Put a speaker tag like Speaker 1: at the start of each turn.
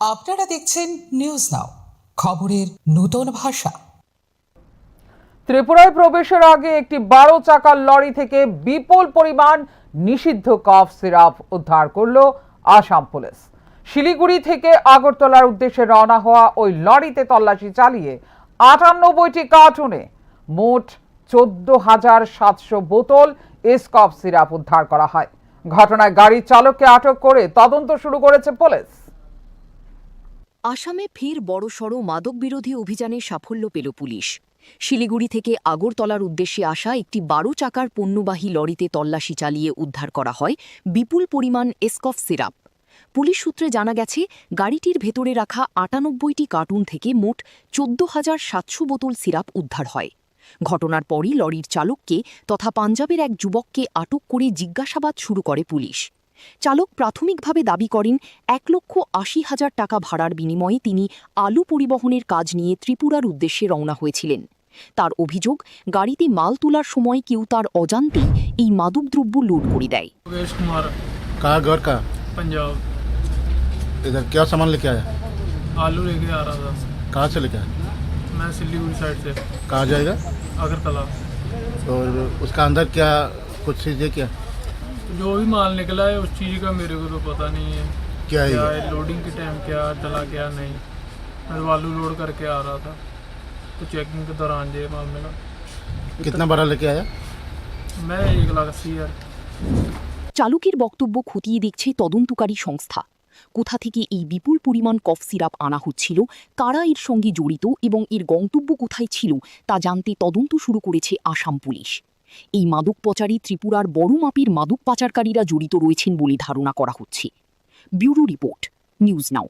Speaker 1: আপনারা দেখছেন news now, খবরের নতুন ভাষা।
Speaker 2: ত্রিপুরায় প্রবেশের আগে একটি 12 চাকার লরি থেকে বিপুল পরিমাণ নিষিদ্ধ কফ সিরাপ উদ্ধার করল আসাম পুলিশ। শিলিগুড়ি থেকে আগরতলার উদ্দেশ্যে রওনা হওয়া ওই লরিতে তল্লাশি চালিয়ে 98টি কার্টুনে মোট 14,700 বোতল কফ সিরাপ উদ্ধার করা হয়। ঘটনায় গাড়ির চালককে আটক করে তদন্ত শুরু করেছে পুলিশ।
Speaker 3: আসামে ফের বড়সড় মাদক বিরোধী অভিযানে সাফল্য পেল পুলিশ। শিলিগুড়ি থেকে আগরতলার উদ্দেশ্যে আসা একটি 12 চাকার পণ্যবাহী লরিতে তল্লাশি চালিয়ে উদ্ধার করা হয় বিপুল পরিমাণ এসকফ সিরাপ। পুলিশ সূত্রে জানা গেছে, গাড়িটির ভেতরে রাখা 98টি কার্টুন থেকে মোট 14,700 বোতল সিরাপ উদ্ধার হয়। ঘটনার পরই লরির চালককে তথা পাঞ্জাবের এক যুবককে আটক করে জিজ্ঞাসাবাদ শুরু করে পুলিশ। চালক প্রাথমিকভাবে দাবি করেন 1,80,000 টাকা ভাড়ার বিনিময়ে তিনি আলু পরিবহনের কাজ নিয়ে ত্রিপুরার উদ্দেশ্যে রওনা হয়েছিলেন। তার অভিযোগ, গাড়িতে মাল তোলার সময় কেউ তার অজান্তেই এই মাদকদ্রব্য লোড করে দেয়।
Speaker 4: योगेश कुमार
Speaker 5: कहाँ घर का?
Speaker 4: पंजाब।
Speaker 5: इधर क्या सामान लेके आया?
Speaker 4: आलू लेके आ रहा था।
Speaker 5: कहाँ से लेके आया?
Speaker 4: मैं सिलीगुड़ी साइड से
Speaker 5: कहाँ जाएगा?
Speaker 4: अगरतला।
Speaker 5: और उसका अंदर क्या कुछ चीज़ है क्या?
Speaker 4: जो भी माल निकला है उस चीज़ का मेरे को तो पता नहीं है
Speaker 5: क्या है
Speaker 4: क्या
Speaker 5: ये?
Speaker 4: है, लोडिंग के टाइम क्या डला क्या नहीं। मैं तो आलू लोड करके आ रहा था, तो चेकिंग के दौरान ये माल मिला।
Speaker 5: कितना बड़ा लेके आया?
Speaker 4: मैं 1,80,000।
Speaker 3: চালকের বক্তব্য খতিয়ে দেখছে তদন্তকারী সংস্থা। কোথা থেকে এই বিপুল পরিমাণ কফ সিরাপ আনা হচ্ছিল, কারা এর সঙ্গে জড়িত এবং এর গন্তব্য কোথায় ছিল তা জানতে তদন্ত শুরু করেছে আসাম পুলিশ। এই মাদক পাচারে ত্রিপুরার বড় মাপের মাদক পাচারকারীরা জড়িত রয়েছেন বলে ধারণা করা হচ্ছে। Bureau report, news now.